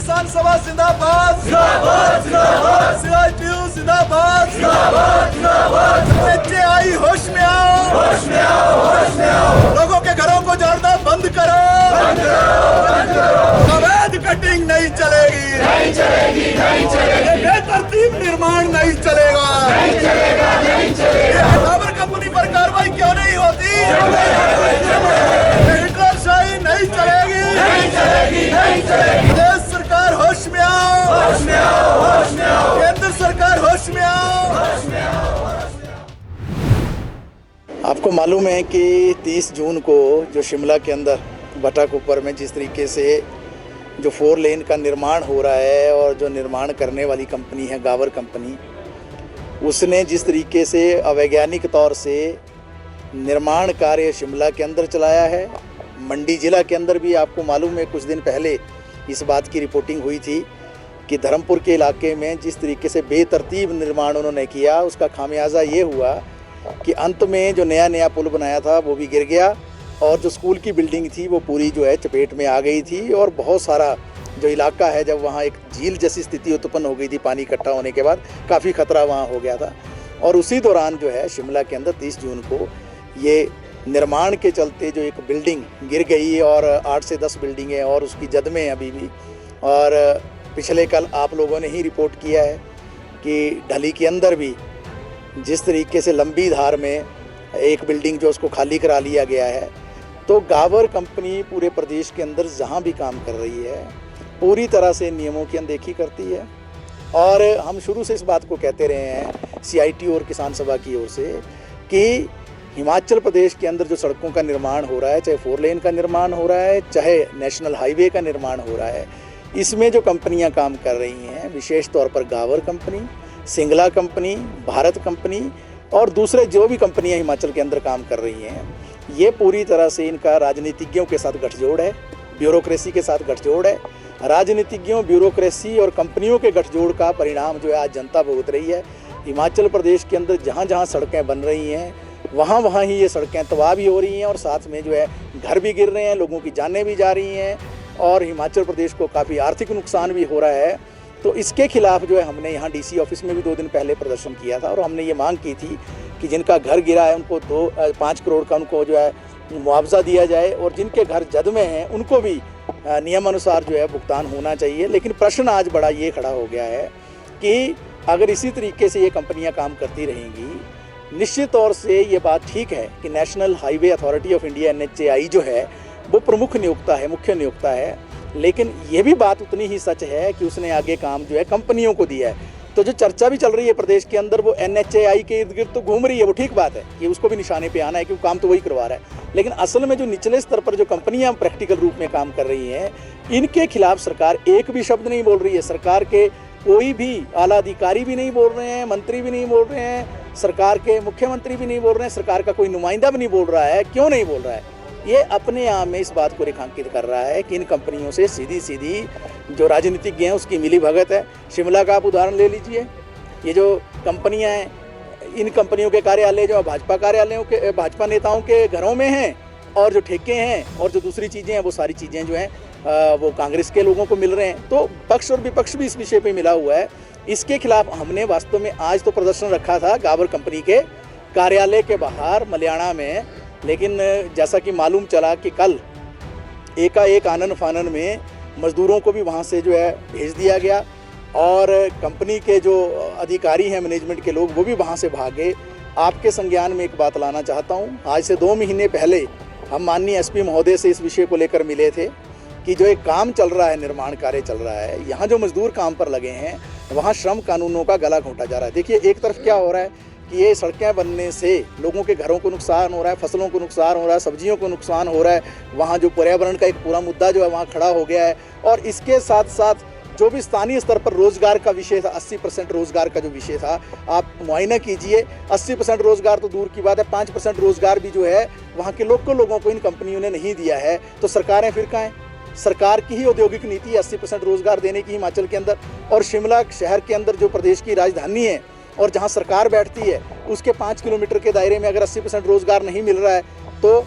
किसान सभा जिंदाबाद, CITU जिंदाबाद, NHAI होश में आओ, लोगों के घरों को जड़ना बंद करो, अवैध कटिंग नहीं चलेगी, ये बेतरतीब निर्माण नहीं चलेगा, टावर कंपनी पर कार्रवाई क्यों नहीं होती, हिटलरशाही नहीं चलेगी, प्रदेश सरकार होश में आओ, केंद्र सरकार होश में आओ। आपको मालूम है कि 30 जून को जो शिमला के अंदर भट्टाकुपर में जिस तरीके से जो 4 लेन का निर्माण हो रहा है और जो निर्माण करने वाली कंपनी है गावर कंपनी, उसने जिस तरीके से अवैज्ञानिक तौर से निर्माण कार्य शिमला के अंदर चलाया है, मंडी ज़िला के अंदर भी आपको मालूम है कुछ दिन पहले इस बात की रिपोर्टिंग हुई थी कि धर्मपुर के इलाके में जिस तरीके से बेतरतीब निर्माण उन्होंने किया, उसका खामियाजा ये हुआ कि अंत में जो नया पुल बनाया था वो भी गिर गया और जो स्कूल की बिल्डिंग थी वो पूरी जो है चपेट में आ गई थी और बहुत सारा जो इलाका है, जब वहाँ एक झील जैसी स्थिति उत्पन्न हो गई थी पानी इकट्ठा होने के बाद, काफ़ी ख़तरा वहाँ हो गया था। और उसी दौरान जो है शिमला के अंदर 30 जून को ये निर्माण के चलते जो एक बिल्डिंग गिर गई और 8 से 10 बिल्डिंगें और उसकी जद में अभी भी, और पिछले कल आप लोगों ने ही रिपोर्ट किया है कि ढली के अंदर भी जिस तरीके से लंबी धार में एक बिल्डिंग जो उसको खाली करा लिया गया है। तो गावर कंपनी पूरे प्रदेश के अंदर जहाँ भी काम कर रही है पूरी तरह से नियमों की अनदेखी करती है और हम शुरू से इस बात को कहते रहे हैं CITU और किसान सभा की ओर से कि हिमाचल प्रदेश के अंदर जो सड़कों का निर्माण हो रहा है, चाहे 4 लेन का निर्माण हो रहा है, चाहे नेशनल हाईवे का निर्माण हो रहा है, इसमें जो कंपनियां काम कर रही हैं, विशेष तौर पर Gawar company, Singla company, Bharat company और दूसरे जो भी कंपनियां हिमाचल के अंदर काम कर रही हैं, ये पूरी तरह से इनका राजनीतिज्ञों के साथ गठजोड़ है, ब्यूरोक्रेसी के साथ गठजोड़ है। राजनीतिज्ञों, ब्यूरोक्रेसी और कंपनियों के गठजोड़ का परिणाम जो है आज जनता भुगत रही है। हिमाचल प्रदेश के अंदर जहाँ जहाँ सड़कें बन रही हैं वहाँ ही ये सड़कें तबाह भी हो रही हैं और साथ में जो है घर भी गिर रहे हैं, लोगों की जानें भी जा रही हैं और हिमाचल प्रदेश को काफ़ी आर्थिक नुकसान भी हो रहा है। तो इसके खिलाफ जो है हमने यहाँ DC ऑफिस में भी 2 दिन पहले प्रदर्शन किया था और हमने ये मांग की थी कि जिनका घर गिरा है उनको 5 करोड़ का उनको जो है मुआवजा दिया जाए और जिनके घर जद में हैं उनको भी नियमानुसार जो है भुगतान होना चाहिए। लेकिन प्रश्न आज बड़ा ये खड़ा हो गया है कि अगर इसी तरीके से ये कंपनियां काम करती रहेंगी, निश्चित तौर से ये बात ठीक है कि national highway authority of India NHAI जो है वो प्रमुख नियोक्ता है, मुख्य नियोक्ता है, लेकिन ये भी बात उतनी ही सच है कि उसने आगे काम जो है कंपनियों को दिया है। तो जो चर्चा भी चल रही है प्रदेश के अंदर वो NHAI के इर्द गिर्द तो घूम रही है, वो ठीक बात है कि उसको भी निशाने पे आना है क्योंकि काम तो वही करवा रहा है, लेकिन असल में जो निचले स्तर पर जो कंपनियां प्रैक्टिकल रूप में काम कर रही हैं, इनके खिलाफ सरकार एक भी शब्द नहीं बोल रही है। सरकार के कोई भी आला अधिकारी भी नहीं बोल रहे हैं, मंत्री भी नहीं बोल रहे हैं, सरकार के मुख्यमंत्री भी नहीं बोल रहे हैं, सरकार का कोई नुमाइंदा भी नहीं बोल रहा है। क्यों नहीं बोल रहा है? ये अपने आप में इस बात को रेखांकित कर रहा है कि इन कंपनियों से सीधी जो राजनीतिज्ञ हैं उसकी मिली भगत है। शिमला का आप उदाहरण ले लीजिए, ये जो कंपनियां हैं, इन कंपनियों के कार्यालय जो भाजपा कार्यालयों के, भाजपा नेताओं के घरों में हैं और जो ठेके हैं और जो दूसरी चीज़ें हैं वो सारी चीज़ें जो हैं वो कांग्रेस के लोगों को मिल रहे हैं। तो पक्ष और विपक्ष भी इस विषय पे मिला हुआ है। इसके खिलाफ हमने वास्तव में आज तो प्रदर्शन रखा था गावर कंपनी के कार्यालय के बाहर मलियाना में, लेकिन जैसा कि मालूम चला कि कल एकाएक आनन फानन में मजदूरों को भी वहाँ से जो है भेज दिया गया और कंपनी के जो अधिकारी हैं, मैनेजमेंट के लोग, वो भी वहाँ से भागे। आपके संज्ञान में एक बात लाना चाहता हूँ, आज से 2 महीने पहले हम माननीय SP महोदय से इस विषय को लेकर मिले थे कि जो एक काम चल रहा है, निर्माण कार्य चल रहा है, यहाँ जो मजदूर काम पर लगे हैं वहाँ श्रम कानूनों का गला घोंटा जा रहा है। देखिए, एक तरफ क्या हो रहा है कि ये सड़कें बनने से लोगों के घरों को नुकसान हो रहा है, फसलों को नुकसान हो रहा है, सब्जियों को नुकसान हो रहा है, वहाँ जो पर्यावरण का एक पूरा मुद्दा जो है वहाँ खड़ा हो गया है और इसके साथ साथ जो भी स्थानीय स्तर पर रोजगार का विषय था, 80% रोजगार का जो विषय था, आप मुआयना कीजिए, 80% रोजगार तो दूर की बात है, 5% रोजगार भी जो है वहाँ के लोकल लोगों को इन कंपनियों ने नहीं दिया है। तो सरकारें फिर कहाँ हैं? सरकार की ही औद्योगिक नीति 80% रोजगार देने की हिमाचल के अंदर, और शिमला शहर के अंदर जो प्रदेश की राजधानी है और जहां सरकार बैठती है उसके 5 किलोमीटर के दायरे में अगर 80% रोजगार नहीं मिल रहा है तो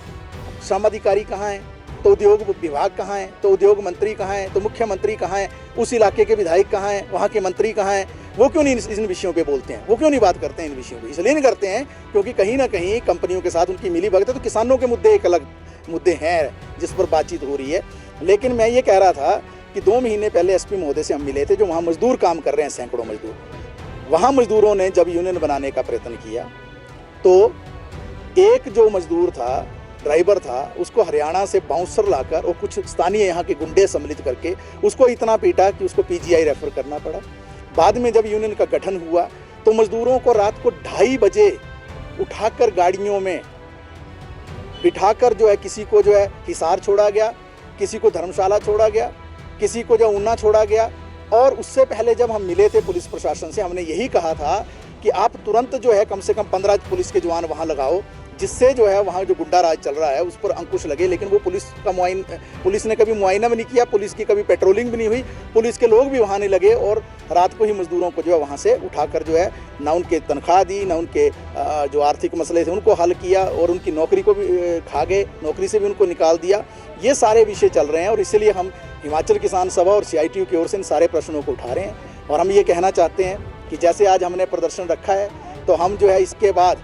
श्रम अधिकारी कहाँ हैं? तो उद्योग विभाग कहाँ है, तो उद्योग मंत्री कहाँ है, तो मुख्यमंत्री कहाँ है, उस इलाके के विधायक कहाँ हैं, वहाँ के मंत्री कहाँ हैं, वो क्यों नहीं इन विषयों पे बोलते हैं, वो क्यों नहीं बात करते हैं इन विषयों पे? इसलिए नहीं करते हैं क्योंकि कहीं ना कहीं कंपनियों के साथ उनकी मिली भगत है। तो किसानों के मुद्दे एक अलग मुद्दे हैं जिस पर बातचीत हो रही है। लेकिन मैं ये कह रहा था कि 2 महीने पहले एसपी महोदय से हम मिले थे, जो वहाँ मजदूर काम कर रहे हैं, सैकड़ों मजदूर। वहाँ मजदूरों ने जब यूनियन बनाने का प्रयत्न किया तो एक जो मजदूर था, ड्राइवर था, उसको हरियाणा से बाउंसर लाकर और कुछ स्थानीय यहाँ के गुंडे सम्मिलित करके उसको इतना पीटा कि उसको पीजीआई रेफर करना पड़ा। बाद में जब यूनियन का गठन हुआ तो मजदूरों को रात को 2:30 बजे उठाकर गाड़ियों में बिठाकर जो है किसी को जो है हिसार छोड़ा गया, किसी को धर्मशाला छोड़ा गया, किसी को जो ऊना छोड़ा गया। और उससे पहले जब हम मिले थे पुलिस प्रशासन से, हमने यही कहा था कि आप तुरंत जो है कम से कम 15 पुलिस के जवान वहाँ लगाओ, जिससे जो है वहाँ जो गुंडा राज चल रहा है उस पर अंकुश लगे। लेकिन वो पुलिस ने कभी मुआयना भी नहीं किया, पुलिस की कभी पेट्रोलिंग भी नहीं हुई, पुलिस के लोग भी वहाँ नहीं लगे और रात को ही मजदूरों को जो है वहाँ से उठाकर जो है ना उनके तनख्वाह दी, ना उनके जो आर्थिक मसले थे उनको हल किया और उनकी नौकरी को भी खा गए, नौकरी से भी उनको निकाल दिया। ये सारे विषय चल रहे हैं और इसीलिए हम हिमाचल किसान सभा और CITU की ओर से इन सारे प्रश्नों को उठा रहे हैं। और हम ये कहना चाहते हैं कि जैसे आज हमने प्रदर्शन रखा है तो हम जो है इसके बाद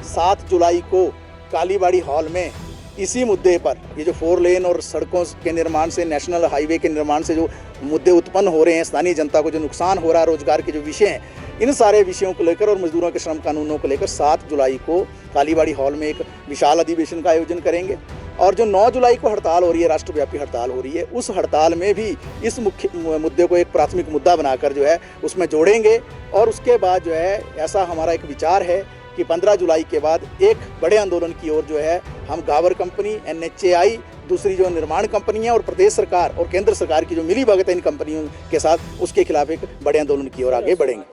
7 जुलाई को कालीबाड़ी हॉल में इसी मुद्दे पर, ये जो 4 लेन और सड़कों के निर्माण से, नेशनल हाईवे के निर्माण से जो मुद्दे उत्पन्न हो रहे हैं, स्थानीय जनता को जो नुकसान हो रहा है, रोजगार के जो विषय हैं, इन सारे विषयों को लेकर और मजदूरों के श्रम कानूनों को लेकर 7 जुलाई को कालीबाड़ी हॉल में एक विशाल अधिवेशन का आयोजन करेंगे। और जो 9 जुलाई को हड़ताल हो रही है, राष्ट्रव्यापी हड़ताल हो रही है, उस हड़ताल में भी इस मुख्य मुद्दे को एक प्राथमिक मुद्दा बनाकर जो है उसमें जोड़ेंगे। और उसके बाद जो है ऐसा हमारा एक विचार है कि 15 जुलाई के बाद एक बड़े आंदोलन की ओर जो है हम गावर कंपनी, NHAI, दूसरी जो निर्माण कंपनियां और प्रदेश सरकार और केंद्र सरकार की जो मिली भगत है इन कंपनियों के साथ, उसके खिलाफ एक बड़े आंदोलन की ओर आगे बढ़ेंगे।